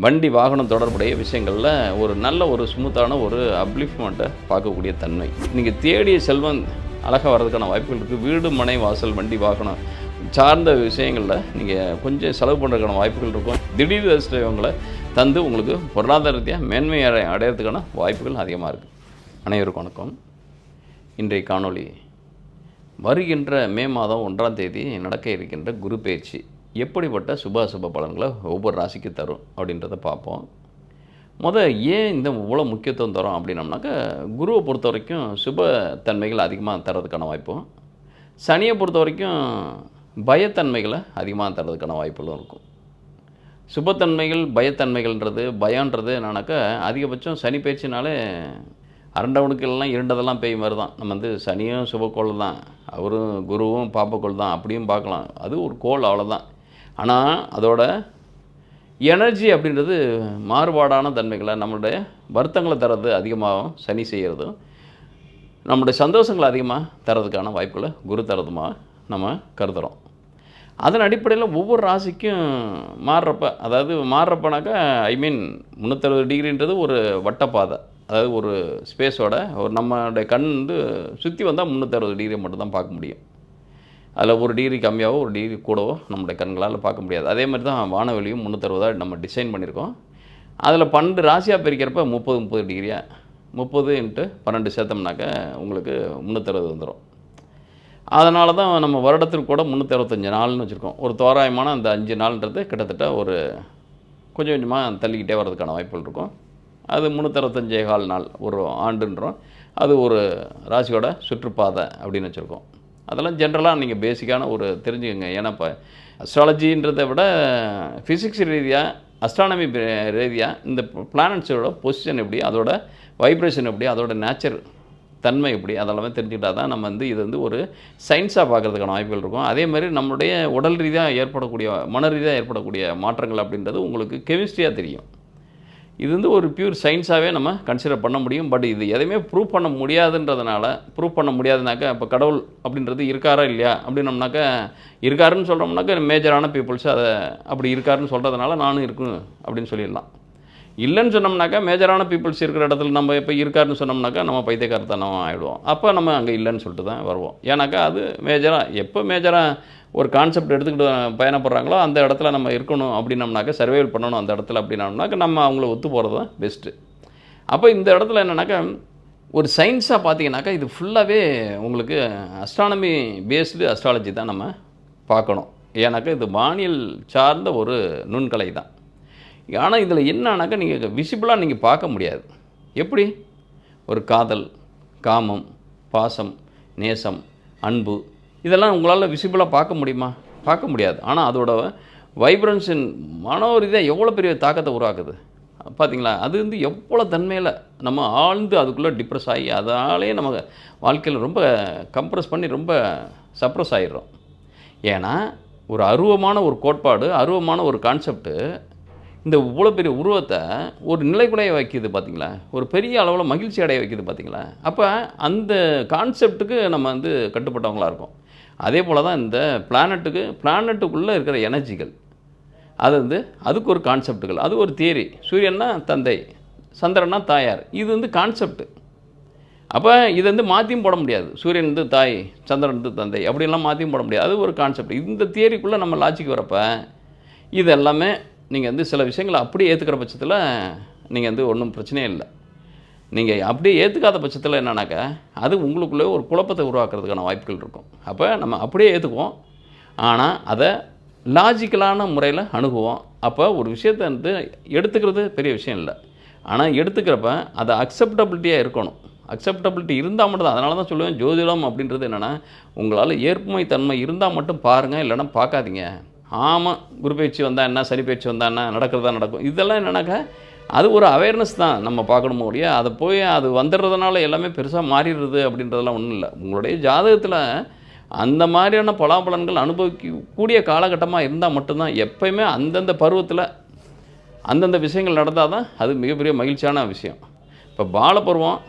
வண்டி வாகனம் தொடர்புடைய விஷயங்களில் ஒரு நல்ல ஒரு ஸ்மூத்தான ஒரு அப்லிஃப்ட்மெண்ட்டை பார்க்கக்கூடிய தன்மை. நீங்கள் தேடிய செல்வம் அழகாக வர்றதுக்கான வாய்ப்புகள் இருக்குது. வீடு மனை வாசல் வண்டி வாகனம் சார்ந்த விஷயங்களில் நீங்கள் கொஞ்சம் செலவு பண்ணுறதுக்கான வாய்ப்புகள் இருக்கும். திடீர் அதிர்ஷ்டங்களை தந்து உங்களுக்கு பொருளாதார ரீதியாக மேன்மை அடையிறதுக்கான வாய்ப்புகள் அதிகமாக இருக்குது. அனைவருக்கும் வணக்கம். இன்றைய காணொளி வருகின்ற மே மாதம் 1ஆம் தேதி நடக்க இருக்கின்ற குரு பயிற்சி எப்படிப்பட்ட சுபாசுப பலன்களை ஒவ்வொரு ராசிக்கு தரும் அப்படின்றத பார்ப்போம். ஏன் இந்த இவ்வளோ முக்கியத்துவம் தரும் அப்படின்னம்னாக்கா, குருவை பொறுத்த வரைக்கும் சுப தன்மைகள் அதிகமாக தரதுக்கான வாய்ப்பும், சனியை பொறுத்த வரைக்கும் பயத்தன்மைகளை அதிகமாக தரதுக்கான வாய்ப்புகளும் இருக்கும். சுபத்தன்மைகள் பயத்தன்மைகள்ன்றது பயன்றது என்னன்னாக்கா, அதிகபட்சம் சனி பயிற்சினாலே அரண்டவனுக்கு எல்லாம் இருண்டதெல்லாம் பேய் மாதிரி தான். நம்ம சனியும் சுபக்கோள் தான், அவரும் குருவும் பாப்பக்கோள் தான், அப்படியும் பார்க்கலாம். அது ஒரு கோள், அவ்வளோதான். ஆனால் அதோட எனர்ஜி அப்படின்றது மாறுபாடான தன்மைகளை, நம்மளுடைய வருத்தங்களை தரது அதிகமாகவும் சனி செய்கிறதும், நம்மளுடைய சந்தோஷங்களை அதிகமாக தரதுக்கான வாய்ப்புகளை குரு தரதுமாக நம்ம கருதுகிறோம். அதன் அடிப்படையில் ஒவ்வொரு ராசிக்கும் மாறுறப்பனாக்கா, 360 டிகிரின்றது ஒரு வட்டப்பாதை. அதாவது ஒரு ஸ்பேஸோட ஒரு நம்மளுடைய கண் சுற்றி வந்தால் 360 டிகிரி மட்டும்தான் பார்க்க முடியும். அதில் ஒரு டிகிரி கம்மியாகவோ ஒரு டிகிரி கூடவோ நம்மளுடைய கண்களால் பார்க்க முடியாது. அதே மாதிரி தான் வானவெளியும் 360 நம்ம டிசைன் பண்ணியிருக்கோம். அதில் 12 ராசியாக பிரிக்கிறப்ப 30 டிகிரியாக 30 × 12 சேர்த்தோம்னாக்கா உங்களுக்கு 360 வந்துடும். அதனால தான் நம்ம வருடத்திற்கு கூட 365 நாள்னு வச்சுருக்கோம். ஒரு தோராயமான அந்த 5 நாள்ன்றது கிட்டத்தட்ட ஒரு கொஞ்சம் கொஞ்சமாக தள்ளிக்கிட்டே வர்றதுக்கான வாய்ப்புகள் இருக்கும். அது 365 நாள் ஒரு ஆண்டுன்றோம். அது ஒரு ராசியோட சுற்றுப்பாதை அப்படின்னு வச்சுருக்கோம். அதெல்லாம் ஜென்ரலாக நீங்கள் பேசிக்கான ஒரு தெரிஞ்சுக்கோங்க. ஏன்னா இப்போ அஸ்ட்ராலஜின்றதை விட ஃபிசிக்ஸ் ரீதியாக, அஸ்ட்ரானமி ரீதியாக இந்த பிளானட்ஸோட பொசிஷன் எப்படி, அதோட வைப்ரேஷன் எப்படி, அதோட நேச்சர் தன்மை எப்படி, அதெல்லாமே தெரிஞ்சுக்கிட்டா தான் நம்ம இது ஒரு சயின்ஸாக பார்க்குறதுக்கான வாய்ப்புகள் இருக்கும். அதே மாதிரி நம்மளுடைய உடல் ரீதியாக ஏற்படக்கூடிய, மன ரீதியாக ஏற்படக்கூடிய மாற்றங்கள் அப்படின்றது உங்களுக்கு கெமிஸ்ட்ரியாக தெரியும். இது ஒரு பியூர் சயின்ஸாகவே நம்ம கன்சிடர் பண்ண முடியும். பட் இது எதையுமே ப்ரூவ் பண்ண முடியாதுனாக்கா, இப்போ கடவுள் அப்படின்றது இருக்காரா இல்லையா அப்படின்னம்னாக்கா, இருக்காருன்னு சொல்கிறோம்னாக்கா மேஜரான பீப்புள்ஸ் அதை அப்படி இருக்காருன்னு சொல்கிறதுனால நானும் இருக்கும் அப்படின்னு சொல்லிடலாம். இல்லைன்னு சொன்னோம்னாக்கா, மேஜரான பீப்புள்ஸ் இருக்கிற இடத்துல நம்ம இப்போ இருக்காருன்னு சொன்னோம்னாக்கா நம்ம பைத்தியக்காரத்தனம் ஆகிடுவோம். அப்போ நம்ம அங்கே இல்லைன்னு சொல்லிட்டு தான் வருவோம். ஏன்னாக்கா அது மேஜராக ஒரு கான்செப்ட் எடுத்துக்கிட்டு பயணப்படுறாங்களோ அந்த இடத்துல நம்ம இருக்கணும் அப்படின்னம்னாக்கா, சர்வைவல் பண்ணணும் அந்த இடத்துல அப்படின்னம்னாக்கா, நம்ம அவங்கள ஒத்து போகிறது தான் பெஸ்ட்டு. அப்போ இந்த இடத்துல என்னென்னாக்கா, ஒரு சயின்ஸாக பார்த்தீங்கன்னாக்கா, இது ஃபுல்லாகவே உங்களுக்கு அஸ்ட்ரானமி பேஸ்டு அஸ்ட்ராலஜி தான் நம்ம பார்க்கணும். ஏன்னாக்கா இது வானியல் சார்ந்த ஒரு நுண்கலை தான். ஆனால் இதில் என்னன்னாக்கா, நீங்கள் விசிபிளாக நீங்கள் பார்க்க முடியாது. எப்படி ஒரு காதல், காமம், பாசம், நேசம், அன்பு, இதெல்லாம் உங்களால் விசிபிளாக பார்க்க முடியுமா? பார்க்க முடியாது. ஆனால் அதோட வைப்ரன்ஸின் மனோ ரீதியாக எவ்வளோ பெரிய தாக்கத்தை உருவாக்குது பார்த்தீங்களா? அது எவ்வளோ தன்மையில் நம்ம ஆழ்ந்து அதுக்குள்ளே டிப்ரெஸ் ஆகி அதாலே நம்ம வாழ்க்கையில் ரொம்ப கம்ப்ரெஸ் பண்ணி ரொம்ப சப்ரெஸ் ஆகிடுறோம். ஏன்னா ஒரு அருவமான ஒரு கோட்பாடு, அருவமான ஒரு கான்செப்ட்டு இந்த இவ்வளோ பெரிய உருவத்தை ஒரு நிலைக்குலைய வைக்கிது பார்த்தீங்களா? ஒரு பெரிய அளவில் மகிழ்ச்சி அடைய வைக்கிது பார்த்தீங்களா? அப்போ அந்த கான்செப்ட்டுக்கு நம்ம கட்டுப்பட்டவங்களாக இருக்கோம். அதே போல் தான் இந்த பிளானட்டுக்குள்ளே இருக்கிற எனர்ஜிகள், அது அதுக்கு ஒரு கான்செப்ட்டுகள், அது ஒரு தியரி. சூரியன்னா தந்தை, சந்திரன்னா தாயார், இது கான்செப்ட்டு. அப்போ இதை மாற்றியும் போட முடியாது. சூரியன் தாய், சந்திரன் தந்தை, அப்படின்லாம் மாற்றியும் போட முடியாது. அது ஒரு கான்செப்ட். இந்த தியரிக்குள்ளே நம்ம லாஜிக் வரப்போ இது எல்லாமே நீங்கள் சில விஷயங்களை அப்படியே ஏற்றுக்கிற பட்சத்தில் நீங்கள் ஒன்றும் பிரச்சனையே இல்லை. நீங்கள் அப்படியே ஏற்றுக்காத பட்சத்தில் என்னன்னாக்கா, அது உங்களுக்குள்ளே ஒரு குழப்பத்தை உருவாக்குறதுக்கான வாய்ப்புகள் இருக்கும். அப்போ நம்ம அப்படியே ஏற்றுக்குவோம், ஆனால் அதை லாஜிக்கலான முறையில் அணுகுவோம். அப்போ ஒரு விஷயத்தை எடுத்துக்கிறது பெரிய விஷயம் இல்லை. ஆனால் எடுத்துக்கிறப்ப அதை அக்செப்டபிலிட்டியாக இருக்கணும். அக்செப்டபிலிட்டி இருந்தால் மட்டும் தான். அதனால தான் சொல்லுவேன், ஜோதிடம் அப்படின்றது என்னென்னா, உங்களால் ஏற்புமை தன்மை இருந்தால் மட்டும் பாருங்கள், இல்லைன்னா பார்க்காதீங்க. ஆமாம், குரு பயிற்சி வந்தால் என்ன, சனி பயிற்சி வந்தால் என்ன, நடக்கிறதா நடக்கும். இதெல்லாம் என்னன்னாக்கா, அது ஒரு அவேர்னஸ் தான் நம்ம பார்க்கணுமோ ஒழிய, அதை போய் அது வந்துடுறதுனால எல்லாமே பெருசாக மாறிடுறது அப்படின்றதெல்லாம் ஒன்றும் இல்லை. உங்களுடைய ஜாதகத்தில் அந்த மாதிரியான பலாபலன்கள் அனுபவிக்கக்கூடிய காலகட்டமாக இருந்தால் மட்டும்தான், எப்போயுமே அந்தந்த பருவத்தில் அந்தந்த விஷயங்கள் நடந்தால் தான் அது மிகப்பெரிய மகிழ்ச்சியான விஷயம். இப்போ பாலப்பருவம்,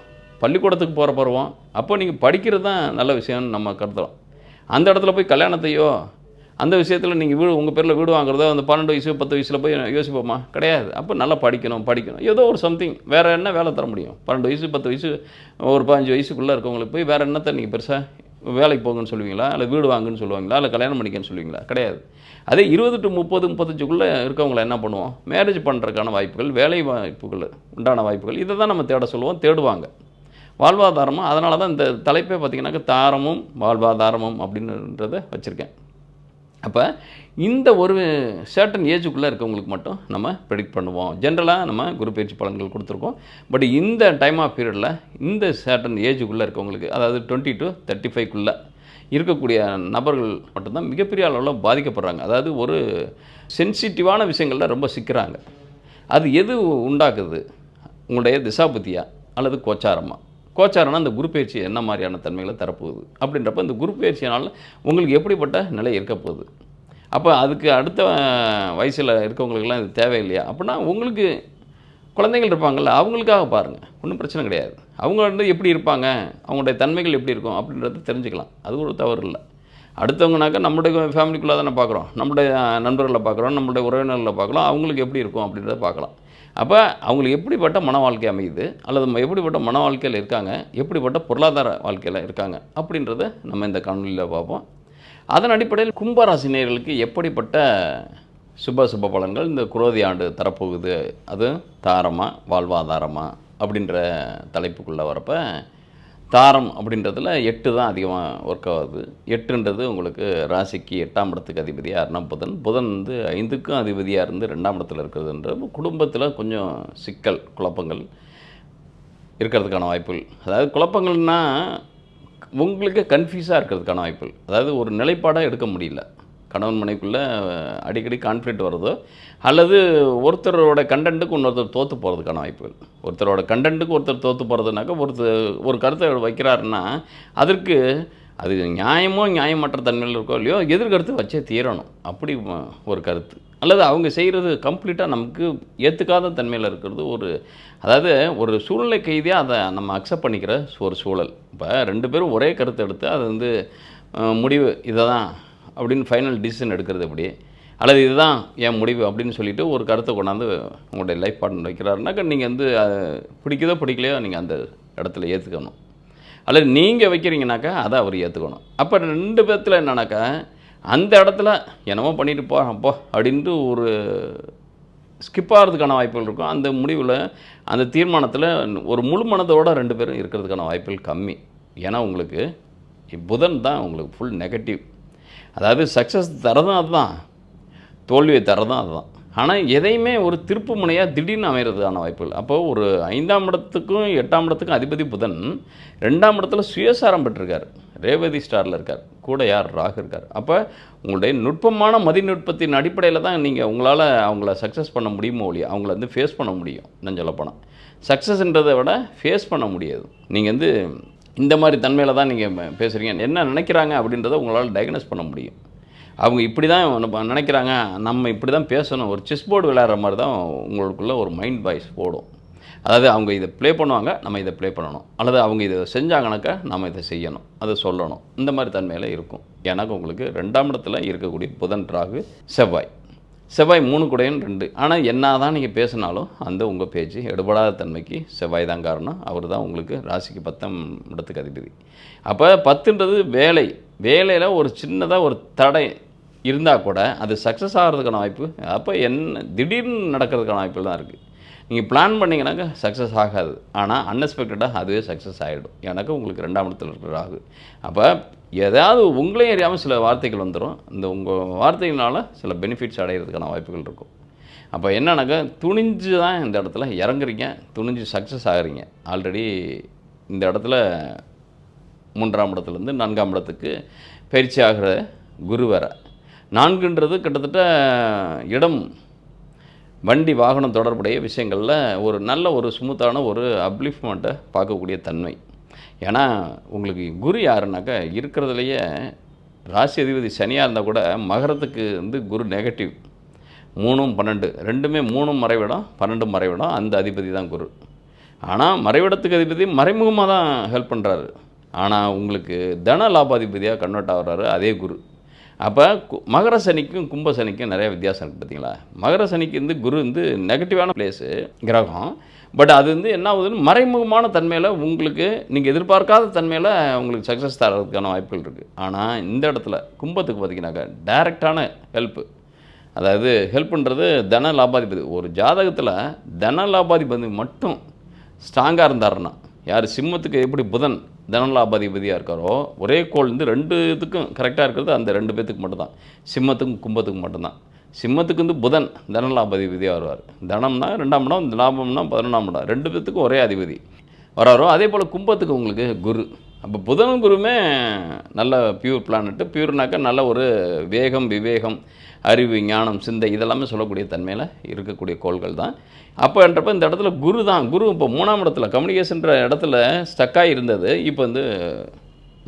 பள்ளிக்கூடத்துக்கு போகிற பருவம், அப்போ நீங்கள் படிக்கிறது தான் நல்ல விஷயம்னு நம்ம கருதுகிறோம். அந்த இடத்துல போய் கல்யாணத்தையோ அந்த விஷயத்தில் நீங்கள் வீடு உங்கள் பேரில் வீடு வாங்குறதோ அந்த 12 வயசு 10 வயசில் போய் யோசிப்போமா? கிடையாது. அப்போ நல்லா படிக்கணும் ஏதோ ஒரு சம்திங் வேறு என்ன வேலை தர முடியும்? 12 வயசு 10 வயசு ஒரு 15 வயசுக்குள்ளே இருக்கவங்களுக்கு போய் வேறு என்னத்தை நீங்கள் பெருசாக வேலைக்கு போங்கன்னு சொல்லுவீங்களா? இல்லை வீடு வாங்குன்னு சொல்லுவாங்களா? இல்லை கல்யாணம் பண்ணிக்கன்னு சொல்லுவீங்களா? கிடையாது. அதே 20 to 30 35க்குள்ளே இருக்கவங்கள என்ன பண்ணுவோம்? மேரேஜ் பண்ணுறதுக்கான வாய்ப்புகள், வேலை வாய்ப்புகள் உண்டான வாய்ப்புகள் இதை தான் நம்ம தேட சொல்லுவோம், தேடுவாங்க. வாழ்வாதாரமும் அதனால தான் இந்த தலைப்பே பார்த்திங்கனாக்கா தாரமும் வாழ்வாதாரமும் அப்படின்றத வச்சுருக்கேன். அப்போ இந்த ஒரு சர்டன் ஏஜுக்குள்ளே இருக்கவங்களுக்கு மட்டும் நம்ம ப்ரெடிக்ட் பண்ணுவோம். ஜென்ரலாக நம்ம குரு பயிற்சி பலன்கள் கொடுத்துருக்கோம். பட் இந்த டைம் ஆஃப் பீரியடில் இந்த சர்டன் ஏஜுக்குள்ளே இருக்கவங்களுக்கு, அதாவது 20 to 35க்குள்ளே இருக்கக்கூடிய நபர்கள் மட்டும்தான் மிகப்பெரிய அளவில் பாதிக்கப்படுறாங்க. அதாவது ஒரு சென்சிட்டிவான விஷயங்களில் ரொம்ப சிக்கிறாங்க. அது எது உண்டாக்குது? உங்களுடைய திசாபுத்தியா அல்லது கோச்சாரமா? கோச்சாரம்னா அந்த குரு பயிற்சி என்ன மாதிரியான தன்மைகளை தரப்போகுது அப்படின்றப்ப இந்த குரு பயிற்சியினால் உங்களுக்கு எப்படிப்பட்ட நிலை இருக்க போகுது? அப்போ அதுக்கு அடுத்த வயசில் இருக்கவங்களுக்கெல்லாம் இது தேவையில்லையா? அப்படின்னா உங்களுக்கு குழந்தைகள் இருப்பாங்கள்ல, அவங்களுக்காக பாருங்கள், ஒன்றும் பிரச்சனை கிடையாது. அவங்க வந்து எப்படி இருப்பாங்க, அவங்களுடைய தன்மைகள் எப்படி இருக்கும் அப்படின்றத தெரிஞ்சுக்கலாம். அது ஒரு தவறு இல்லை. அடுத்தவங்கனாக்கா நம்முடைய ஃபேமிலிக்குள்ளே தானே பார்க்குறோம், நம்முடைய நண்பர்களை பார்க்குறோம், நம்முடைய உறவினர்களை பார்க்கலாம், அவங்களுக்கு எப்படி இருக்கும் அப்படின்றத பார்க்கலாம். அப்போ அவங்களுக்கு எப்படிப்பட்ட மன வாழ்க்கை அமையுது, அல்லது எப்படிப்பட்ட மன வாழ்க்கையில் இருக்காங்க, எப்படிப்பட்ட பொருளாதார வாழ்க்கையில் இருக்காங்க அப்படின்றத நம்ம இந்த காணொலியில் பார்ப்போம். அதன் அடிப்படையில் கும்பராசினியர்களுக்கு எப்படிப்பட்ட சுப பலன்கள் இந்த குரோதி ஆண்டு தரப்போகுது, அது தாரமா வாழ்வாதாரமா அப்படின்ற தலைப்புக்குள்ளே வரப்போ, தாரம் அப்படின்றதுல 8 தான் அதிகமாக ஒர்க் ஆகுது. 8ன்றது உங்களுக்கு ராசிக்கு 8ஆம் இடத்துக்கு அதிபதியாக இருந்தால் புதன் வந்து 5க்கும் அதிபதியாக இருந்து 2ஆம் இடத்துல இருக்கிறதுன்ற குடும்பத்தில் கொஞ்சம் சிக்கல் குழப்பங்கள் இருக்கிறதுக்கான வாய்ப்புகள். அதாவது குழப்பங்கள்னால் உங்களுக்கு கன்ஃபியூஸாக இருக்கிறதுக்கான வாய்ப்புகள். அதாவது ஒரு நிலைப்பாடாக எடுக்க முடியல. கணவன் மனைவிக்குள்ளே அடிக்கடி கான்ஃப்ளிக்ட் வருதோ, அல்லது ஒருத்தரோட கண்டென்ட்டுக்கு இன்னொருத்தர் தோற்று போகிறதுக்கான வாய்ப்புகள். ஒருத்தரோட கண்டென்ட்டுக்கு ஒருத்தர் தோற்று போகிறதுனாக்கா ஒரு கருத்தை வைக்கிறாருன்னா அதற்கு அது நியாயமற்ற தன்மையில் இருக்கோ இல்லையோ எதிர்கருத்து வச்சே தீரணும். அப்படி ஒரு கருத்து, அல்லது அவங்க செய்கிறது கம்ப்ளீட்டாக நமக்கு ஏற்றுக்காத தன்மையில் இருக்கிறது அதாவது ஒரு சூழ்நிலை கைதியாக அதை நம்ம அக்செப்ட் பண்ணிக்கிற ஒரு சூழல். இப்போ 2 பேரும் ஒரே கருத்தை எடுத்து அது வந்து முடிவு இதை தான் அப்படின்னு ஃபைனல் டிசிஷன் எடுக்கிறது எப்படி, அல்லது இதுதான் என் முடிவு அப்படின்னு சொல்லிவிட்டு ஒரு கருத்தை கொண்டாந்து உங்களுடைய லைஃப் பார்ட்னர் வைக்கிறாருனாக்கா நீங்கள் வந்து பிடிக்குதோ பிடிக்கலையோ நீங்கள் அந்த இடத்துல ஏற்றுக்கணும். அல்லது நீங்கள் வைக்கிறீங்கனாக்கா அதை அவர் ஏற்றுக்கணும். அப்போ 2 பேர்த்தில் என்னன்னாக்கா அந்த இடத்துல என்னமோ பண்ணிட்டு போ அப்படின்ட்டு ஒரு ஸ்கிப் ஆகிறதுக்கான வாய்ப்புகள் இருக்கும். அந்த முடிவில் அந்த தீர்மானத்தில் ஒரு முழு மனதோடு 2 பேரும் இருக்கிறதுக்கான வாய்ப்புகள் கம்மி. ஏன்னா உங்களுக்கு புதன் தான் உங்களுக்கு ஃபுல் நெகட்டிவ். அதாவது சக்ஸஸ் தரதும் அதுதான், தோல்வியை தரதும் அதுதான். ஆனால் எதையுமே ஒரு திருப்பு முனையாக திடீர்னு அமைகிறதுக்கான வாய்ப்புகள். அப்போது ஒரு 5ஆம் இடத்துக்கும் 8ஆம் இடத்துக்கும் அதிபதி புதன் 2ஆம் இடத்துல சுயசாரம் பெற்றிருக்கார், ரேவதி ஸ்டாரில் இருக்கார், கூட ராகு இருக்கார். அப்போ உங்களுடைய நுட்பமான மதிநுட்பத்தின் அடிப்படையில் தான் நீங்கள் உங்களால் அவங்கள சக்ஸஸ் பண்ண முடியுமோ இல்லையா, அவங்கள வந்து ஃபேஸ் பண்ண முடியும். இன்னும் சொல்லப்போனால் சக்ஸஸ்ன்றதை விட ஃபேஸ் பண்ண முடியாது. நீங்கள் வந்து இந்த மாதிரி தன்மையில் தான் நீங்கள் பேசுகிறீங்க, என்ன நினைக்கிறாங்க அப்படின்றத உங்களால் டயக்னோஸ் பண்ண முடியும். அவங்க இப்படி தான் நினைக்கிறாங்க, நம்ம இப்படி தான் பேசணும், ஒரு செஸ் போர்டு விளையாடுற மாதிரி தான் உங்களுக்குள்ளே ஒரு மைண்ட் வாய்ஸ் போடும். அதாவது அவங்க இதை ப்ளே பண்ணுவாங்க, நம்ம இதை ப்ளே பண்ணணும், அல்லது அவங்க இதை செஞ்சாங்கனாக்கா நம்ம இதை செய்யணும், அதை சொல்லணும். இந்த மாதிரி தன்மையில் இருக்கும். எனக்கு உங்களுக்கு 2ஆம் இடத்துல இருக்கக்கூடிய புதன் ராகு செவ்வாய் 3 கூடையும் 2. ஆனால் என்ன தான் நீங்கள் பேசினாலும் அந்த உங்கள் பேச்சு எடுபடாத தன்மைக்கு செவ்வாய் தான் காரணம். அவர் தான் உங்களுக்கு ராசிக்கு 10ஆம் இடத்துக்கு அதிபதி. அப்போ 10ன்றது வேலையில் ஒரு சின்னதாக ஒரு தடை இருந்தால் கூட அது சக்ஸஸ் ஆகிறதுக்கான வாய்ப்பு, அப்போ என்ன திடீர்னு நடக்கிறதுக்கான வாய்ப்புகள் தான் இருக்குது. நீங்கள் பிளான் பண்ணிங்கனாக்கா சக்ஸஸ் ஆகாது, ஆனால் அன்எக்ஸ்பெக்டடாக அதுவே சக்ஸஸ் ஆகிடும். எனக்கு உங்களுக்கு 2ஆம் இடத்துல இருக்கிற ராகு. அப்போ ஏதாவது உங்களையும் அறியாமல் சில வார்த்தைகள் வந்துடும். இந்த உங்கள் வார்த்தைகளால் சில பெனிஃபிட்ஸ் அடைகிறதுக்கான வாய்ப்புகள் இருக்கும். அப்போ என்னன்னாக்கா துணிஞ்சு தான் இந்த இடத்துல இறங்குறீங்க, துணிஞ்சு சக்ஸஸ் ஆகுறீங்க. ஆல்ரெடி இந்த இடத்துல 3ஆம் இடத்துலேருந்து 4ஆம் இடத்துக்கு பயிற்சி ஆகிற குரு வேறு. 4ன்றது கிட்டத்தட்ட இடம் வண்டி வாகனம் தொடர்புடைய விஷயங்களில் ஒரு நல்ல ஒரு ஸ்மூத்தான ஒரு அப்லிஃப்ட்மெண்ட்டை பார்க்கக்கூடிய தன்மை. ஏன்னா உங்களுக்கு குரு யாருனாக்கா இருக்கிறதுலையே ராசி அதிபதி சனியாக இருந்தால் கூட மகரத்துக்கு வந்து குரு நெகட்டிவ். 3ம் 12 2மே 3ம் மறைவிடம் 12ம் மறைவிடம், அந்த அதிபதி தான் குரு. ஆனால் மறைவிடத்துக்கு அதிபதி மறைமுகமாக தான் ஹெல்ப் பண்ணுறாரு. ஆனால் உங்களுக்கு தன லாபாதிபதியாக கன்வெர்ட் ஆகிறாரு அதே குரு. அப்போ மகர சனிக்கும் கும்ப சனிக்கும் நிறைய வித்தியாசம் இருக்குது பார்த்தீங்களா. மகர சனிக்கு குரு நெகட்டிவான பிளேஸு கிரகம். பட் அது என்ன ஆகுதுன்னு மறைமுகமான தன்மையில் உங்களுக்கு நீங்கள் எதிர்பார்க்காத தன்மையில் உங்களுக்கு சக்ஸஸ் தரதுக்கான வாய்ப்புகள் இருக்குது. ஆனால் இந்த இடத்துல கும்பத்துக்கு பார்த்தீங்கன்னாக்கா டைரெக்டான ஹெல்ப்பு, அதாவது ஹெல்ப்புன்றது தன லாபாதிபதி. ஒரு ஜாதகத்தில் தன லாபாதிபதி மட்டும் ஸ்ட்ராங்காக இருந்தாருன்னா, யார் சிம்மத்துக்கு எப்படி புதன் தனலாபாதிபதியாக இருக்காரோ, ஒரே கோள் 2 இதுக்கும் கரெக்டாக இருக்கிறது அந்த 2 பேத்துக்கு மட்டும்தான், சிம்மத்துக்கும் கும்பத்துக்கும் மட்டும்தான். சிம்மத்துக்கு புதன் தனலாபாதிபதியாக வருவார். தனம்னா 2ஆம் இடம், லாபம்னா 11ஆம் இடம், 2 பேத்துக்கும் ஒரே அதிபதி வராரோ. அதே போல் கும்பத்துக்கு உங்களுக்கு குரு. அப்போ புதனும் குருமே நல்ல பியூர் பிளானட்டு. பியூர்னாக்கா நல்ல ஒரு வேகம், விவேகம், அறிவு, ஞானம், சிந்தை இதெல்லாமே சொல்லக்கூடிய தன்மையில் இருக்கக்கூடிய கோள்கள் தான். அப்போன்றப்ப இந்த இடத்துல குரு தான். குரு இப்போ 3ஆம் இடத்துல கம்யூனிகேஷன்ற இடத்துல ஸ்டக்காகி இருந்தது. இப்போ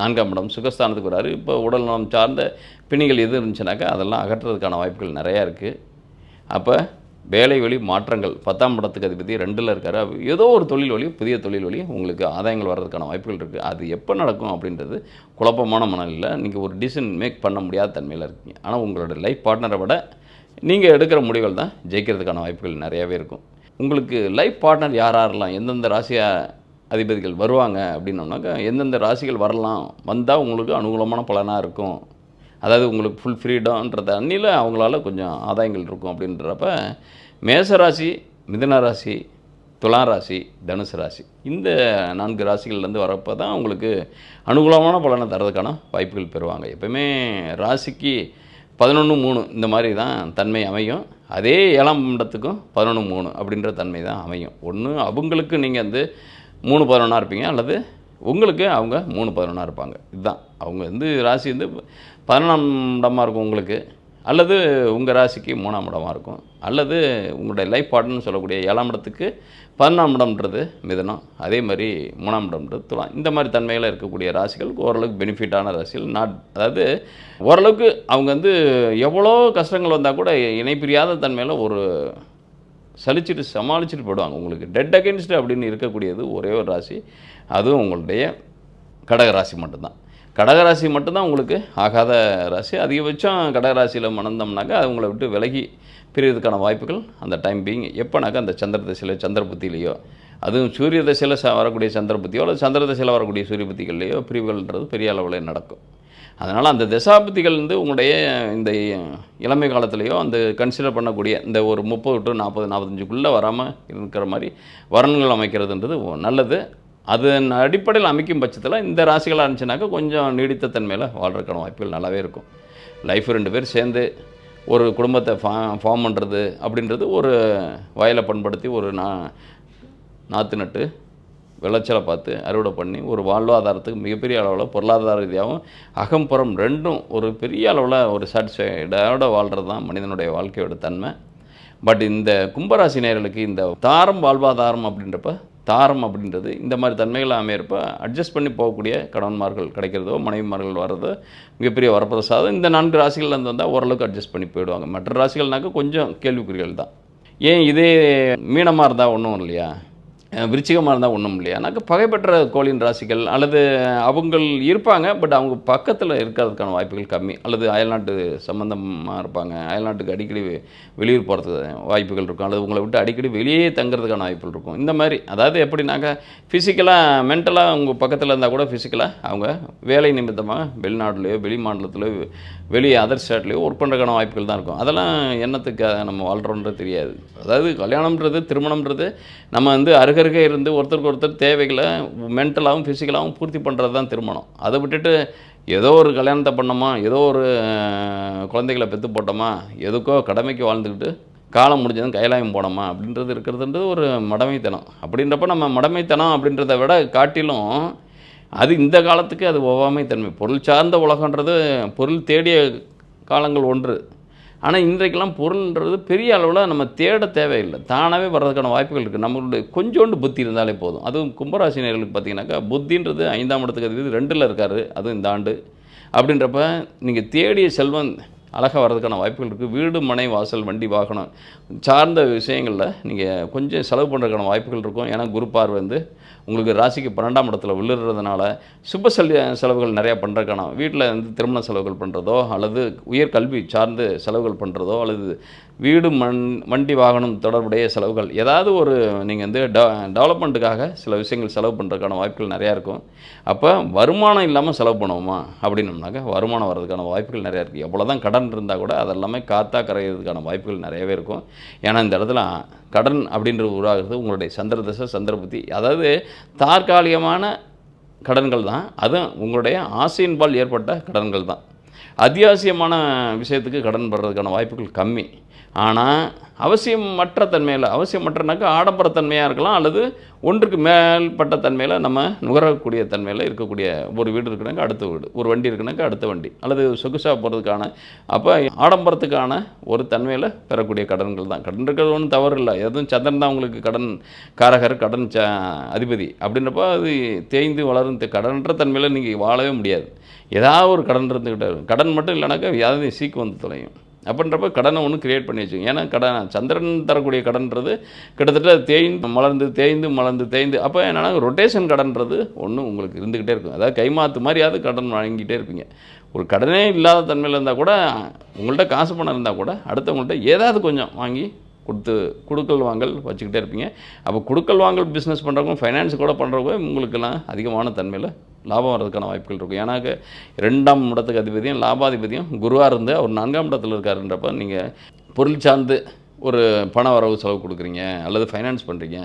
4ஆம் இடம் சுகஸ்தானத்துக்கு வராரு. இப்போ உடல் நலம் சார்ந்த பிணிகள் எது இருந்துச்சுனாக்கா அதெல்லாம் அகற்றுறதுக்கான வாய்ப்புகள் நிறையா இருக்குது. அப்போ வேலை வழி மாற்றங்கள், 10ஆம் இடத்துக்கு அதிபதி 2ல் இருக்கார். ஏதோ ஒரு தொழில் வழி, புதிய தொழில் வழி உங்களுக்கு ஆதாயங்கள் வர்றதுக்கான வாய்ப்புகள் இருக்குது. அது எப்போ நடக்கும் அப்படின்றது குழப்பமான மனநிலை. நீங்கள் ஒரு டிசிஷன் மேக் பண்ண முடியாத தன்மையில் இருக்கீங்க. ஆனால் உங்களோட லைஃப் பார்ட்னரை விட நீங்கள் எடுக்கிற முடிவுகள் தான் ஜெயிக்கிறதுக்கான வாய்ப்புகள் நிறையாவே இருக்கும். உங்களுக்கு லைஃப் பார்ட்னர் யாரெல்லாம் எந்தெந்த ராசி அதிபதிகள் வருவாங்க அப்படின்னோம்னாக்கா, எந்தெந்த ராசிகள் வரலாம், வந்தால் உங்களுக்கு அனுகூலமான பலனாக இருக்கும். அதாவது உங்களுக்கு ஃபுல் ஃப்ரீடம்ன்றத அன்னியில் அவங்களால கொஞ்சம் ஆதாயங்கள் இருக்கும். அப்படின்றப்ப மேசராசி, மிதுன ராசி, துலா ராசி, தனுசு ராசி, இந்த 4 ராசிகள்லேருந்து வரப்போ தான் உங்களுக்கு அனுகூலமான பலனை தரதுக்கான வாய்ப்புகள் பெறுவாங்க. எப்போயுமே ராசிக்கு 11-3 இந்த மாதிரி தான் தன்மை அமையும். அதே 7ஆம் இடத்துக்கும் 11-3 அப்படின்ற தன்மை தான் அமையும். ஒன்று அவங்களுக்கு நீங்கள் 3-11 இருப்பீங்க, அல்லது உங்களுக்கு அவங்க 3-11 இருப்பாங்க. இதுதான் அவங்க ராசி 11ஆம் இடமாக இருக்கும் உங்களுக்கு, அல்லது உங்கள் ராசிக்கு 3ஆம் இடமாக இருக்கும், அல்லது உங்களுடைய லைஃப் பார்ட்னர்னு சொல்லக்கூடிய 7ஆம் இடத்துக்கு 11ஆம் இடம்ன்றது மிதுனம், அதே மாதிரி 3ஆம் இடம்ன்றது துலாம். இந்த மாதிரி தன்மையில் இருக்கக்கூடிய ராசிகளுக்கு ஓரளவுக்கு பெனிஃபிட்டான ராசிகள். அதாவது ஓரளவுக்கு அவங்க எவ்வளோ கஷ்டங்கள் வந்தால் கூட இணைப்பிரியாத தன்மையில் ஒரு சலிச்சுட்டு சமாளிச்சுட்டு போயிடுவாங்க. உங்களுக்கு டெட் அகென்ஸ்ட் அப்படின்னு இருக்கக்கூடியது ஒரே ஒரு ராசி, அதுவும் உங்களுடைய கடகராசி மட்டும்தான். கடகராசி மட்டும்தான் உங்களுக்கு ஆகாத ராசி. அதிகபட்சம் கடகராசியில் மணந்தோம்னாக்கா அது உங்களை விட்டு விலகி பிரியறதுக்கான வாய்ப்புகள் அந்த டைம் பீயிங் எப்போனாக்கா அந்த சந்திர தசையில சந்திர புத்தியிலையோ, அதுவும் சூரிய தசையில் வரக்கூடிய சந்திர புத்தியோ அல்லது சந்திர தசையில் வரக்கூடிய சூரிய புத்திகள்லையோ பிரிவுகள்ன்றது பெரிய அளவில் நடக்கும். அதனால் அந்த தசாபுத்திகள் உங்களுடைய இந்த இளமை காலத்துலேயோ அந்த கன்சிடர் பண்ணக்கூடிய இந்த ஒரு 30 to 40, 45க்குள்ளே வராமல் இருக்கிற மாதிரி வரன்கள் அமைக்கிறதுன்றது நல்லது. அதன் அடிப்படையில் அமைக்கும் பட்சத்தில் இந்த ராசிகளாக இருந்துச்சுனாக்கா கொஞ்சம் நீடித்த தன்மையில் வாழ்கிறதுக்கான வாய்ப்புகள் நல்லாவே இருக்கும். லைஃப் 2 பேர் சேர்ந்து ஒரு குடும்பத்தை ஃபார்ம் பண்ணுறது அப்படின்றது ஒரு வயலை பண்படுத்தி ஒரு நாற்று நட்டு விளைச்சலை பார்த்து அறுவடை பண்ணி ஒரு வாழ்வாதாரத்துக்கு மிகப்பெரிய அளவில் பொருளாதார ரீதியாகவும் அகம்புறம் 2ம் ஒரு பெரிய அளவில் ஒரு சாட்டிஸ்ஃபைடோட வாழ்கிறது தான் மனிதனுடைய வாழ்க்கையோட தன்மை. பட் இந்த கும்பராசி நேயர்களுக்கு இந்த தாரம் வாழ்வாதாரம் அப்படின்றப்ப தாரம் அப்படின்றது இந்த மாதிரி தன்மைகளை அமையறப்ப அட்ஜஸ்ட் பண்ணி போகக்கூடிய கணவன்மார்கள் கிடைக்கிறதோ மனைவிமார்கள் வர்றதோ மிகப்பெரிய வரப்பிரசாதம். இந்த 4 ராசிகள்லேருந்து வந்தால் ஓரளவுக்கு அட்ஜஸ்ட் பண்ணி போயிடுவாங்க. மற்ற ராசிகள்னாக்கா கொஞ்சம் கேள்விக்குறிகள் தான். ஏன் இதே மீனமாக இருந்தால் ஒன்றும் இல்லையா, விருச்சிகமாக இருந்தால் ஒன்றும் இல்லையானாக்கா பகைப்பற்ற கோளின் ராசிகள் அல்லது அவங்கள் இருப்பாங்க, பட் அவங்க பக்கத்தில் இருக்கிறதுக்கான வாய்ப்புகள் கம்மி, அல்லது அயல்நாட்டு சம்மந்தமாக இருப்பாங்க, அயல்நாட்டுக்கு அடிக்கடி வெளியூர் போகிறதுக்கு வாய்ப்புகள் இருக்கும், அல்லது உங்களை விட்டு அடிக்கடி வெளியே தங்குறதுக்கான வாய்ப்புகள் இருக்கும். இந்த மாதிரி அதாவது எப்படின்னாக்கா ஃபிசிக்கலாக மென்டலாக அவங்க பக்கத்தில் இருந்தால் கூட ஃபிசிக்கலாக அவங்க வேலை நிமித்தமாக வெளிநாட்டிலையோ வெளி மாநிலத்திலையோ வெளி அதர் ஸ்டேட்லேயோ ஒர்க் பண்ணுறதுக்கான வாய்ப்புகள் தான் இருக்கும். அதெல்லாம் என்னத்துக்கு நம்ம வாழ்கிறோன்றது தெரியாது. அதாவது கல்யாணம்ன்றது திருமணம்ன்றது நம்ம அருகருகே இருந்து ஒருத்தருக்கு ஒருத்தர் தேவைகளை மென்டலாகவும் ஃபிசிக்கலாகவும் பூர்த்தி பண்ணுறது தான் திருமணம். அதை விட்டுட்டு ஏதோ ஒரு கல்யாணத்தை பண்ணோமா, ஏதோ ஒரு குழந்தைகளை பெற்று போட்டோமா, எதுக்கோ கடமைக்கு வாழ்ந்துக்கிட்டு காலம் முடிஞ்சதும் கைலாயம் போனோமா அப்படின்றது இருக்கிறதுன்றது ஒரு மடமைத்தனம். அப்படின்றப்ப நம்ம மடமைத்தனம் அப்படின்றத விட காட்டிலும் அது இந்த காலத்துக்கு அது ஒவ்வாமைத்தன்மை. பொருள் சார்ந்த உலகன்றது பொருள் தேடிய காலங்கள் ஒன்று. ஆனால் இன்றைக்கெல்லாம் பொருள்ன்றது பெரிய அளவில் நம்ம தேட தேவையில்லை, தானாகவே வர்றதுக்கான வாய்ப்புகள் இருக்குது. நம்மளுடைய கொஞ்சோண்டு புத்தி இருந்தாலே போதும். அதுவும் கும்பராசினியர்களுக்கு பார்த்திங்கனாக்கா புத்தின்றது 5ஆம் இடத்துக்கு அதிபதி 2ல் இருக்கார், அதுவும் இந்த ஆண்டு. அப்படின்றப்ப நீங்கள் தேடிய செல்வம் அழகாக வர்றதுக்கான வாய்ப்புகள் இருக்குது. வீடு, மனை, வாசல், வண்டி, வாகனம் சார்ந்த விஷயங்களில் நீங்கள் கொஞ்சம் செலவு பண்ணுறதுக்கான வாய்ப்புகள் இருக்கும். ஏன்னா குரு பார்வை வந்து உங்களுக்கு ராசிக்கு 12ஆம் இடத்துல விழுறதுனால சுப செலவுகள் நிறையா பண்ணுறதுக்கான வீட்டில் வந்து திருமண செலவுகள் பண்ணுறதோ அல்லது உயர்கல்வி சார்ந்து செலவுகள் பண்ணுறதோ அல்லது வீடு, வண்டி, வாகனம் தொடர்புடைய செலவுகள் ஏதாவது ஒரு நீங்கள் வந்து டெவலப்மெண்ட்டுக்காக சில விஷயங்கள் செலவு பண்ணுறதுக்கான வாய்ப்புகள் நிறையா இருக்கும். அப்போ வருமானம் இல்லாமல் செலவு பண்ணுவோமா அப்படின்னம்னாக்க வருமானம் வர்றதுக்கான வாய்ப்புகள் நிறையா இருக்குது. எவ்வளோ தான் கடன் இருந்தால் கூட அதெல்லாமே காத்தா கரையிறதுக்கான வாய்ப்புகள் நிறையவே இருக்கும். ஏன்னா இந்த இடத்துல கடன் அப்படின்றது உருவாகிறது உங்களுடைய சந்திரதசை, சந்திரபுத்தி, அதாவது தற்காலிகமான கடன்கள் தான். அதுவும் உங்களுடைய ஆசையின்பால் ஏற்பட்ட கடன்கள் தான். அத்தியாவசியமான விஷயத்துக்கு கடன் படுறதுக்கான வாய்ப்புகள் கம்மி. ஆனால் அவசியமற்ற தன்மையில், அவசியமற்றனாக்கா ஆடம்பரத்தன்மையாக இருக்கலாம் அல்லது ஒன்றுக்கு மேற்பட்ட தன்மையில் நம்ம நுகரக்கூடிய தன்மையில் இருக்கக்கூடிய ஒரு வீடு இருக்குனாக்கா அடுத்த வீடு, ஒரு வண்டி இருக்குனாக்கா அடுத்த வண்டி, அல்லது சொகுசாக போகிறதுக்கான அப்போ ஆடம்பரத்துக்கான ஒரு தன்மையில் பெறக்கூடிய கடன்கள் தான். கடன் இருக்கிறது ஒன்றும் தவறு இல்லை. எதுவும் சந்திரன் தான் உங்களுக்கு கடன் காரகர், கடன் அதிபதி அப்படின்றப்போ அது தேய்ந்து வளரும் கடன்ற தன்மையில் நீங்கள் வாழவே முடியாது. ஏதாவது ஒரு கடன் இருந்துக்கிட்டே இருக்கும். கடன் மட்டும் இல்லைனாக்கா யாரும் சீக்கு வந்து தொலையும். அப்படின்றப்ப கடனை ஒன்று கிரியேட் பண்ணி வச்சுக்கோங்க. ஏன்னா சந்திரன் தரக்கூடிய கடன்றது கிட்டத்தட்ட தேய்ந்து மலர்ந்து அப்போ என்னென்னா ரொட்டேஷன் கடன்றது ஒன்று உங்களுக்கு இருந்துக்கிட்டே இருக்கும். அதாவது கைமாற்று மாதிரியாவது கடன் வாங்கிக்கிட்டே இருப்பீங்க. ஒரு கடனே இல்லாத தன்மையில் இருந்தால் கூட உங்கள்கிட்ட காசு பணம் இருந்தால் கூட அடுத்தவங்கள்ட்ட ஏதாவது கொஞ்சம் வாங்கி கொடுக்கல் வாங்கல் வச்சுக்கிட்டே இருப்பீங்க. அப்போ கொடுக்கல் வாங்கல் பிஸ்னஸ் பண்ணுறவங்க, ஃபைனான்ஸ் கூட பண்ணுறவங்க உங்களுக்கெல்லாம் அதிகமான தன்மையில் லாபம் வர்றதுக்கான வாய்ப்புகள் இருக்கும். ஏன்னா 2ஆம் இடத்துக்கு அதிபதியும் லாபாதிபதியும் குருவாக இருந்து அவர் 4ஆம் இடத்துல இருக்காருன்றப்ப நீங்கள் பொருள் சார்ந்து ஒரு பண வரவு செலவு கொடுக்குறீங்க அல்லது ஃபைனான்ஸ் பண்ணுறீங்க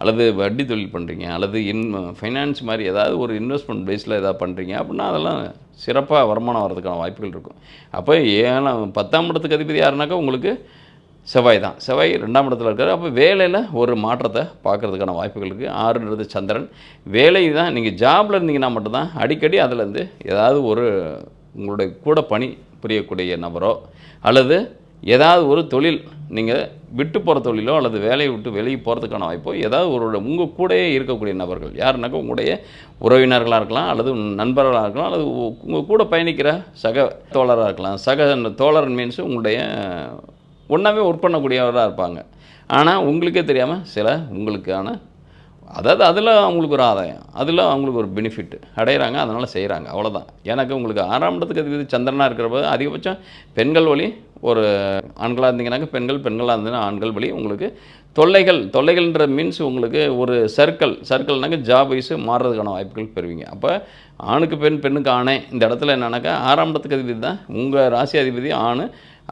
அல்லது வட்டி தொழில் பண்ணுறீங்க அல்லது ஃபைனான்ஸ் மாதிரி ஏதாவது ஒரு இன்வெஸ்ட்மெண்ட் பேஸில் ஏதாவது பண்ணுறீங்க அப்படின்னா அதெல்லாம் சிறப்பாக வருமானம் வர்றதுக்கான வாய்ப்புகள் இருக்கும். அப்போ 10ஆம் இடத்துக்கு அதிபதி யாருனாக்கா உங்களுக்கு செவ்வாய் தான். செவ்வாய் 2ஆம் இடத்துல இருக்கார். அப்போ வேலையில் ஒரு மாற்றத்தை பார்க்குறதுக்கான வாய்ப்புகள் இருக்குது. 6ன்றது சந்திரன். வேலை தான். நீங்கள் ஜாபில் இருந்தீங்கன்னா மட்டும்தான் அடிக்கடி அதிலேருந்து ஏதாவது ஒரு உங்களுடைய கூட பணி புரியக்கூடிய நபரோ அல்லது ஏதாவது ஒரு தொழில் நீங்கள் விட்டு போகிற தொழிலோ அல்லது வேலையை விட்டு வெளியே போகிறதுக்கான வாய்ப்போ ஏதாவது ஒரு உங்கள் கூடயே இருக்கக்கூடிய நபர்கள் யாருனாக்கா உங்களுடைய உறவினர்களாக இருக்கலாம் அல்லது நண்பர்களாக இருக்கலாம் அல்லது உங்கள் கூட பயணிக்கிற சக தோழராக இருக்கலாம். சக தோழர் மீன்ஸ் உங்களுடைய ஒன்றாவே ஒர்க் பண்ணக்கூடியவராக இருப்பாங்க. ஆனால் உங்களுக்கே தெரியாமல் சில உங்களுக்கான அதாவது அதில் அவங்களுக்கு ஒரு ஆதாயம், அதில் அவங்களுக்கு ஒரு பெனிஃபிட் அடைகிறாங்க, அதனால் செய்கிறாங்க. அவ்வளோதான். எனக்கு உங்களுக்கு 6ஆம் இடத்துக்கு அதிபதி சந்திரனாக இருக்கிறப்ப அதிகபட்சம் பெண்கள் வழி ஒரு ஆண்களாக இருந்தீங்கன்னாக்க பெண்களாக இருந்தீங்கன்னா ஆண்கள் வழி உங்களுக்கு தொல்லைகள்ன்ற மீன்ஸ் உங்களுக்கு ஒரு சர்க்கிள்னாக்க ஜாப் வைஸு மாறுறதுக்கான வாய்ப்புகள் பெறுவீங்க. அப்போ ஆணுக்கு பெண்ணுக்கு ஆணே இந்த இடத்துல என்னன்னாக்கா 6ஆம் இடத்துக்கு அதிபதி தான் உங்கள் ராசி அதிபதி ஆண்,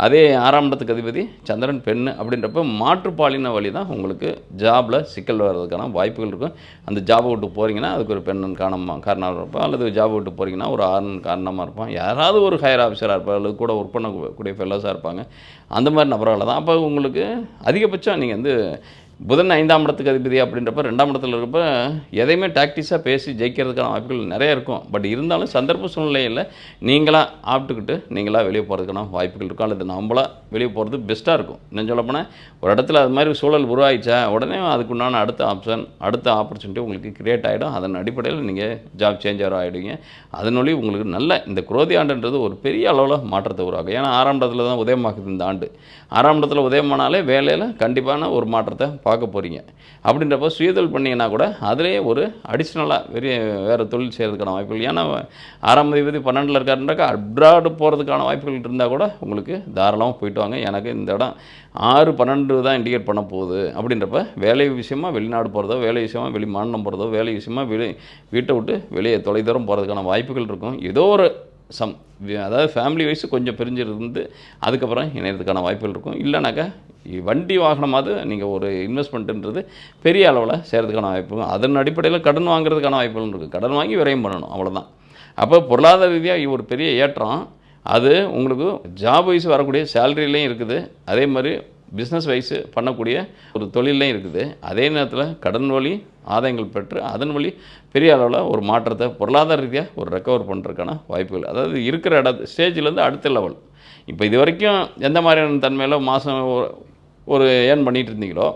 அதே 6ஆம் இடத்துக்கு அதிபதி சந்திரன் பெண் அப்படின்றப்ப மாற்றுப்பாலின வழி தான் உங்களுக்கு ஜாபில் சிக்கல் வர்றதுக்கான வாய்ப்புகள் இருக்கும். அந்த ஜாபை விட்டு போகிறீங்கன்னா அதுக்கு ஒரு பெண் காரணமாக இருப்பான் அல்லது ஜாபை விட்டு போகிறீங்கன்னா ஒரு ஆண் காரணமாக இருப்பான். யாராவது ஒரு ஹையர் ஆஃபீஸராக இருப்பார் அல்லது கூட ஒர்க் பண்ணக்கூடிய ஃபெல்லோஸாக இருப்பாங்க. அந்த மாதிரி நபரால் தான். அப்போ உங்களுக்கு அதிகபட்சம் நீங்கள் வந்து புதன் 5ஆம் இடத்துக்கு அதிபதி அப்படின்றப்ப 2ஆம் இடத்துல இருக்கப்ப எதையுமே டாக்டிஸாக பேசி ஜெயிக்கிறதுக்கான வாய்ப்புகள் நிறைய இருக்கும். பட் இருந்தாலும் சந்தர்ப்ப சூழ்நிலையில் நீங்களாக ஆப்ட்டுக்கிட்டு நீங்களாக வெளியே போகிறதுக்கான வாய்ப்புகள் இருக்கும். அல்லது நம்மளாக வெளியே போகிறது பெஸ்ட்டாக இருக்கும். இன்னும் சொல்லப்போனால் ஒரு இடத்துல அது மாதிரி சூழல் உருவாயிச்சா உடனே அதுக்குண்டான அடுத்த ஆப்பர்ச்சுனிட்டி உங்களுக்கு கிரியேட் ஆகிடும். அதன் அடிப்படையில் நீங்கள் ஜாப் சேஞ்சர் ஆகிடுவீங்க. அதனொழி உங்களுக்கு நல்ல இந்த குரோதி ஆண்டுன்றது ஒரு பெரிய அளவில் மாற்றத்தை உருவாகும். ஏன்னா 6ஆம் இடத்துல தான் உதயமாகுது இந்த ஆண்டு. 6ஆம் இடத்துல உதயமானாலே வேலையில் கண்டிப்பான ஒரு மாற்றத்தை பார்க்க போகிறீங்க. அப்படின்றப்போ சுயதொழில் பண்ணிங்கன்னா கூட அதிலே ஒரு அடிஷ்னலாக வேறு தொழில் செய்கிறதுக்கான வாய்ப்புகள். ஏன்னா 6ஆம் அதிபதி 12ல் இருக்காருனாக்கா அப்ராடு போகிறதுக்கான வாய்ப்புகள் இருந்தால் கூட உங்களுக்கு தாராளமாக போயிட்டு வாங்க. எனக்கு இந்த இடம் 6-12 தான் இண்டிகேட் பண்ண போகுது. அப்படின்றப்ப வேலை விஷயமாக வெளிநாடு போகிறதோ, வேலை விஷயமாக வெளி மாநிலம் போகிறதோ, வேலை விஷயமாக வீட்டை விட்டு வெளியே தொலைதூரம் போகிறதுக்கான வாய்ப்புகள் இருக்கும். ஏதோ ஒரு அதாவது ஃபேமிலி வைஸ் கொஞ்சம் பிரிஞ்சிருந்து அதுக்கப்புறம் இணையறதுக்கான வாய்ப்புகள் இருக்கும். இல்லைனாக்கா வண்டி வாகனமாவது நீங்கள் ஒரு இன்வெஸ்ட்மெண்ட்டுன்றது பெரிய அளவில் செய்கிறதுக்கான வாய்ப்புகள், அதன் அடிப்படையில் கடன் வாங்குறதுக்கான வாய்ப்புகள் இருக்குது. கடன் வாங்கி விரயம் பண்ணணும், அவ்வளோதான். அப்போ பொருளாதார ரீதியாக ஒரு பெரிய ஏற்றம் அது உங்களுக்கு ஜாப் வைஸ் வரக்கூடிய சேலரிலையும் இருக்குது. அதே மாதிரி பிஸ்னஸ் வைஸு பண்ணக்கூடிய ஒரு தொழிலையும் இருக்குது. அதே நேரத்தில் கடன் வழி ஆதாயங்கள் பெற்று அதன் வழி பெரிய அளவில் ஒரு மாற்றத்தை பொருளாதார ரீதியாக ஒரு ரெக்கவர் பண்ணுறதுக்கான வாய்ப்புகள், அதாவது இருக்கிற ஸ்டேஜ்லேருந்து அடுத்த லெவல். இப்போ இது வரைக்கும் எந்த மாதிரியான தன்மையில் மாதம் ஒரு ஏர்ன் பண்ணிகிட்டு இருந்தீங்களோ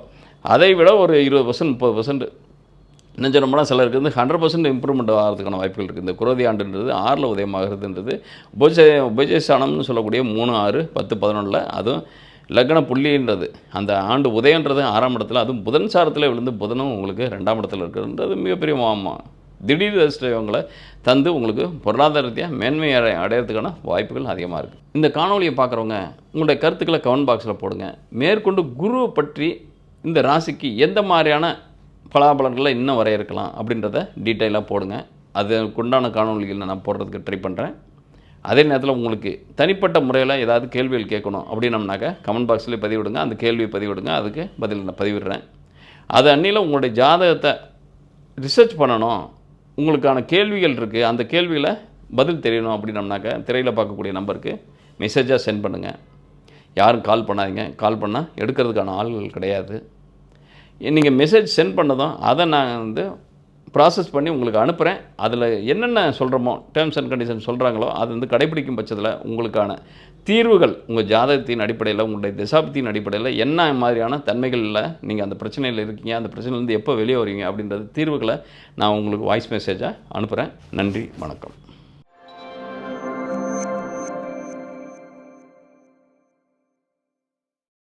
அதை விட ஒரு 20% 30% இன்னும் சொன்னோம்னா சிலருக்கு வந்து 100% இம்ப்ரூவ்மெண்ட் ஆகிறதுக்கான வாய்ப்புகள் இருக்குது. இந்த குரோதி ஆண்டுன்றது 6ல் உதயமாகிறதுன்றது உபஜயஸ்தானம்னு சொல்லக்கூடிய 3, 6, 10, 11 அதுவும் லக்ன புள்ளின்றது அந்த ஆண்டு உதயன்றது 6ஆம் இடத்துல, அதுவும் புதன் சாரத்தில் விழுந்து புதனும் உங்களுக்கு 2ஆம் இடத்துல இருக்கிறது மிகப்பெரிய திடீர் அதிர்ஷ்டங்களை தந்து உங்களுக்கு பொருளாதார ரீதியாக மேன்மை அடையிறதுக்கான வாய்ப்புகள் அதிகமாக இருக்குது. இந்த காணொலியை பார்க்குறவங்க உங்களுடைய கருத்துக்களை கமெண்ட் பாக்ஸில் போடுங்க. மேற்கொண்டு குருவை பற்றி இந்த ராசிக்கு எந்த மாதிரியான பலாபலன்களை இன்னும் வரையறுக்கலாம் அப்படின்றத டீட்டெயிலாக போடுங்க. அதுக்குண்டான காணொலிகள் நான் போடுறதுக்கு ட்ரை பண்ணுறேன். அதே நேரத்தில் உங்களுக்கு தனிப்பட்ட முறையில் ஏதாவது கேள்விகள் கேட்கணும் அப்படின்னம்னாக்க கமெண்ட் பாக்ஸ்லேயே பதிவிடுங்க. அந்த கேள்வியை பதிவிடுங்க, அதுக்கு பதில் நான் பதிவிடுறேன். அது அன்னியில் உங்களுடைய ஜாதகத்தை ரிசர்ச் பண்ணணும், உங்களுக்கான கேள்விகள் இருக்குது, அந்த கேள்வியில் பதில் தெரியணும் அப்படின்னம்னாக்க திரையில் பார்க்கக்கூடிய நம்பருக்கு மெசேஜாக சென்ட் பண்ணுங்கள். யாரும் கால் பண்ணாதீங்க. கால் பண்ணால் எடுக்கிறதுக்கான ஆள்கள் கிடையாது. நீங்கள் மெசேஜ் சென்ட் பண்ணதும் அதை நான் வந்து ப்ராசஸ் பண்ணி உங்களுக்கு அனுப்புகிறேன். அதில் என்னென்ன சொல்கிறோமோ டேர்ம்ஸ் அண்ட் கண்டிஷன் சொல்கிறாங்களோ அது வந்து கடைப்பிடிக்கும் பட்சத்தில் உங்களுக்கான தீர்வுகள் உங்கள் ஜாதகத்தின் அடிப்படையில், உங்களுடைய திசாபத்தின் அடிப்படையில் என்ன மாதிரியான தன்மைகளில் நீங்கள் அந்த பிரச்சனையில் இருக்கீங்க, அந்த பிரச்சனையிலேருந்து எப்போ வெளியே வருவீங்க அப்படின்றது தீர்வுகளை நான் உங்களுக்கு வாய்ஸ் மெசேஜாக அனுப்புகிறேன். நன்றி, வணக்கம்.